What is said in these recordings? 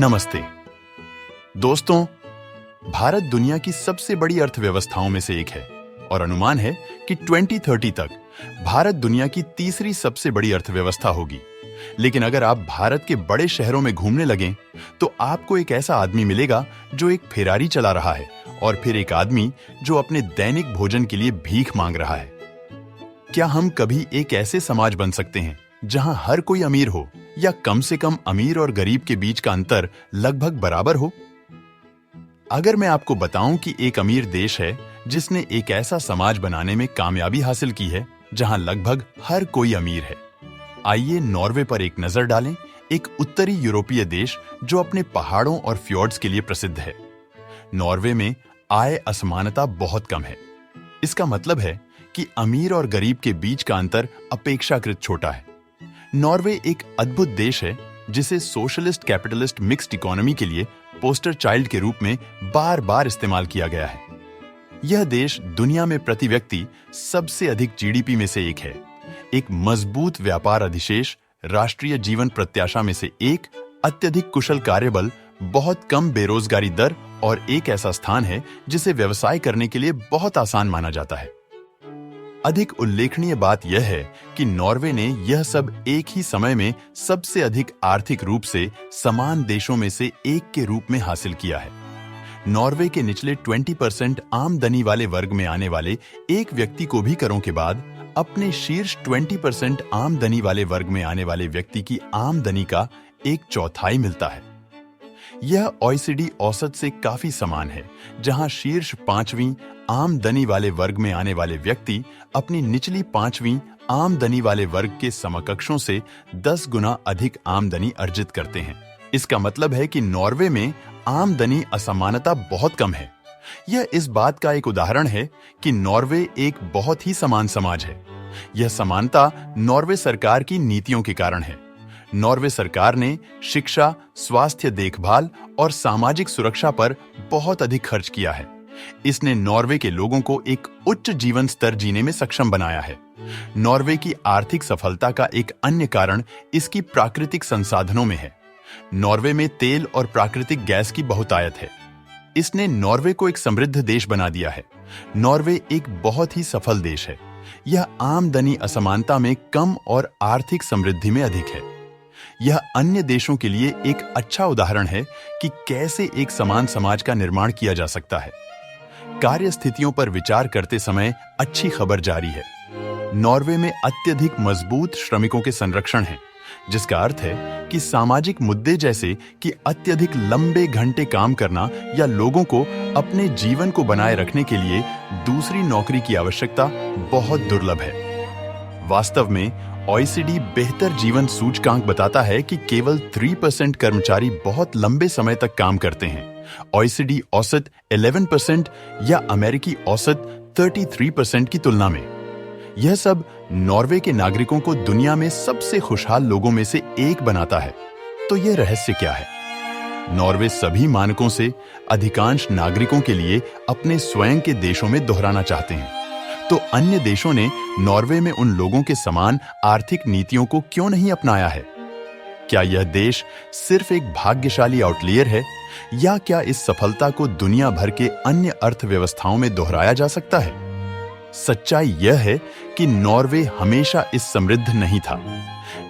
नमस्ते दोस्तों, भारत दुनिया की सबसे बड़ी अर्थव्यवस्थाओं में से एक है और अनुमान है कि 2030 तक भारत दुनिया की तीसरी सबसे बड़ी अर्थव्यवस्था होगी। लेकिन अगर आप भारत के बड़े शहरों में घूमने लगें तो आपको एक ऐसा आदमी मिलेगा जो एक फेरारी चला रहा है और फिर एक आदमी जो अपने दैनिक भोजन के लिए भीख मांग रहा है। क्या हम कभी एक ऐसे समाज बन सकते हैं जहां हर कोई अमीर हो या कम से कम अमीर और गरीब के बीच का अंतर लगभग बराबर हो? अगर मैं आपको बताऊं कि एक अमीर देश है जिसने एक ऐसा समाज बनाने में कामयाबी हासिल की है जहां लगभग हर कोई अमीर है। आइए नॉर्वे पर एक नजर डालें, एक उत्तरी यूरोपीय देश जो अपने पहाड़ों और फ्योर्ड्स के लिए प्रसिद्ध है। नॉर्वे में आय असमानता बहुत कम है। इसका मतलब है कि अमीर और गरीब के बीच का अंतर अपेक्षाकृत छोटा है। नॉर्वे एक अद्भुत देश है जिसे सोशलिस्ट कैपिटलिस्ट मिक्स्ड इकोनॉमी के लिए पोस्टर चाइल्ड के रूप में बार बार इस्तेमाल किया गया है। यह देश दुनिया में प्रति व्यक्ति सबसे अधिक जीडीपी में से एक है, एक मजबूत व्यापार अधिशेष, राष्ट्रीय जीवन प्रत्याशा में से एक, अत्यधिक कुशल कार्यबल, बहुत कम बेरोजगारी दर और एक ऐसा स्थान है जिसे व्यवसाय करने के लिए बहुत आसान माना जाता है। अधिक उल्लेखनीय बात यह है कि नॉर्वे ने यह सब एक ही समय में सबसे अधिक आर्थिक रूप से समान देशों में से एक के रूप में हासिल किया है। नॉर्वे के निचले 20% आमदनी वाले वर्ग में आने वाले एक व्यक्ति को भी करों के बाद अपने शीर्ष 20% आमदनी वाले वर्ग में आने वाले व्यक्ति की आमदनी का 1/4 मिलता है। यह ओईसीडी औसत से काफी समान है, जहां शीर्ष 5वीं आमदनी वाले वर्ग में आने वाले व्यक्ति अपनी निचली 5वीं आमदनी वाले वर्ग के समकक्षों से 10 गुना अधिक आमदनी अर्जित करते हैं। इसका मतलब है कि नॉर्वे में आमदनी असमानता बहुत कम है। यह इस बात का एक उदाहरण है कि नॉर्वे एक बहुत ही समान समाज है। यह समानता नॉर्वे सरकार की नीतियों के कारण है। नॉर्वे सरकार ने शिक्षा, स्वास्थ्य देखभाल और सामाजिक सुरक्षा पर बहुत अधिक खर्च किया है। इसने नॉर्वे के लोगों को एक उच्च जीवन स्तर जीने में सक्षम बनाया है। नॉर्वे की आर्थिक सफलता का एक अन्य कारण इसकी प्राकृतिक संसाधनों में है। नॉर्वे में तेल और प्राकृतिक गैस की बहुतायत है। इसने नॉर्वे को एक समृद्ध देश बना दिया है। नॉर्वे एक बहुत ही सफल देश है। यह आमदनी असमानता में कम और आर्थिक समृद्धि में अधिक है। यह अन्य देशों के लिए एक अच्छा उदाहरण है कि कैसे एक समान समाज का निर्माण किया जा सकता है। कार्य स्थितियों पर विचार करते समय अच्छी खबर जारी है। नॉर्वे में अत्यधिक मजबूत श्रमिकों के संरक्षण हैं, जिसका अर्थ है कि सामाजिक मुद्दे जैसे कि अत्यधिक लंबे घंटे काम करना या लोगों को अपने जीवन को बनाए रखने के लिए दूसरी नौकरी की आवश्यकता बहुत दुर्लभ है। वास्तव में ओईसीडी बेहतर जीवन सूचकांक बताता है कि केवल 3% कर्मचारी बहुत लंबे समय तक काम करते हैं। ओईसीडी औसत 11% या अमेरिकी औसत 33% की तुलना में। यह सब नॉर्वे के नागरिकों को दुनिया में सबसे खुशहाल लोगों में से एक बनाता है। तो यह रहस्य क्या है? नॉर्वे सभी मानकों से अधिकांश नागरिकों के लिए अपने स्वयं के देशों में दोहराना चाहते हैं। तो अन्य देशों ने नॉर्वे में उन लोगों के समान आर्थिक नीतियों को क्यों नहीं अपनाया है? क्या यह देश सिर्फ एक भाग्यशाली आउटलियर है या क्या इस सफलता को दुनिया भर के अन्य अर्थव्यवस्थाओं में दोहराया जा सकता है? सच्चाई यह है कि नॉर्वे हमेशा इस समृद्ध नहीं था।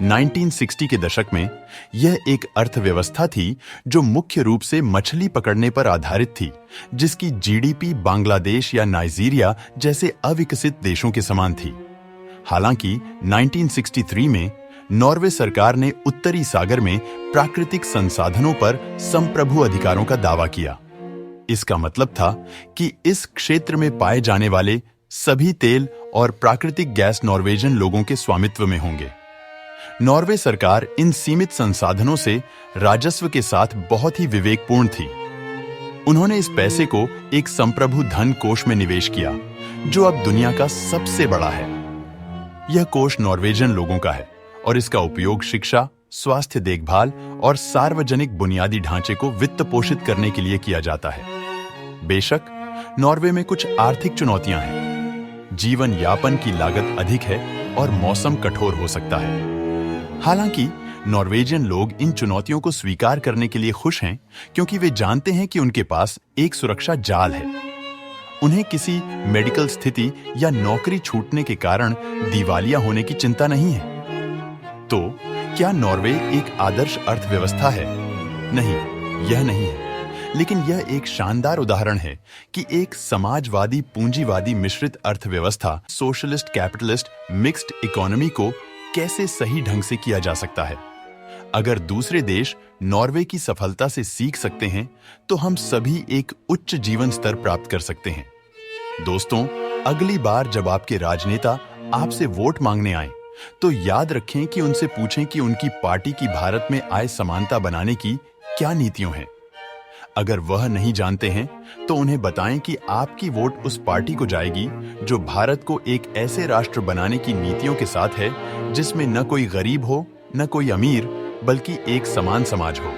1960 के दशक में यह एक अर्थव्यवस्था थी जो मुख्य रूप से मछली पकड़ने पर आधारित थी, जिसकी जीडीपी बांग्लादेश या नाइजीरिया जैसे अविकसित देशों के समान थी। हालांकि 1963 में नॉर्वे सरकार ने उत्तरी सागर में प्राकृतिक संसाधनों पर संप्रभु अधिकारों का दावा किया। इसका मतलब था कि इस क्षेत्र में पाए जाने वाले सभी तेल और प्राकृतिक गैस नॉर्वेजियन लोगों के स्वामित्व में होंगे। नॉर्वे सरकार इन सीमित संसाधनों से राजस्व के साथ बहुत ही विवेकपूर्ण थी। उन्होंने इस पैसे को एक संप्रभु धन कोष में निवेश किया, जो अब दुनिया का सबसे बड़ा है। यह कोष नॉर्वेजियन लोगों का है और इसका उपयोग शिक्षा, स्वास्थ्य देखभाल और सार्वजनिक बुनियादी ढांचे को वित्त पोषित करने के लिए किया जाता है। बेशक नॉर्वे में कुछ आर्थिक चुनौतियां हैं। जीवन यापन की लागत अधिक है और मौसम कठोर हो सकता है। हालांकि नॉर्वेजियन लोग इन चुनौतियों को स्वीकार करने के लिए खुश हैं क्योंकि वे जानते हैं कि उनके पास एक सुरक्षा जाल है। उन्हें किसी मेडिकल स्थिति या नौकरी छूटने के कारण दिवालिया होने की चिंता नहीं है। तो क्या नॉर्वे एक आदर्श अर्थव्यवस्था है? नहीं, यह नहीं है। लेकिन यह एक शानदार उदाहरण है कि एक समाजवादी पूंजीवादी मिश्रित अर्थव्यवस्था, सोशलिस्ट कैपिटलिस्ट मिक्स्ड इकोनॉमी को कैसे सही ढंग से किया जा सकता है। अगर दूसरे देश नॉर्वे की सफलता से सीख सकते हैं तो हम सभी एक उच्च जीवन स्तर प्राप्त कर सकते हैं। दोस्तों, अगली बार जब आपके राजनेता आपसे वोट मांगने आए तो याद रखें कि उनसे पूछें कि उनकी पार्टी की भारत में आय समानता बनाने की क्या नीतियां हैं। अगर वह नहीं जानते हैं तो उन्हें बताएं कि आपकी वोट उस पार्टी को जाएगी जो भारत को एक ऐसे राष्ट्र बनाने की नीतियों के साथ है जिसमें न कोई गरीब हो न कोई अमीर, बल्कि एक समान समाज हो।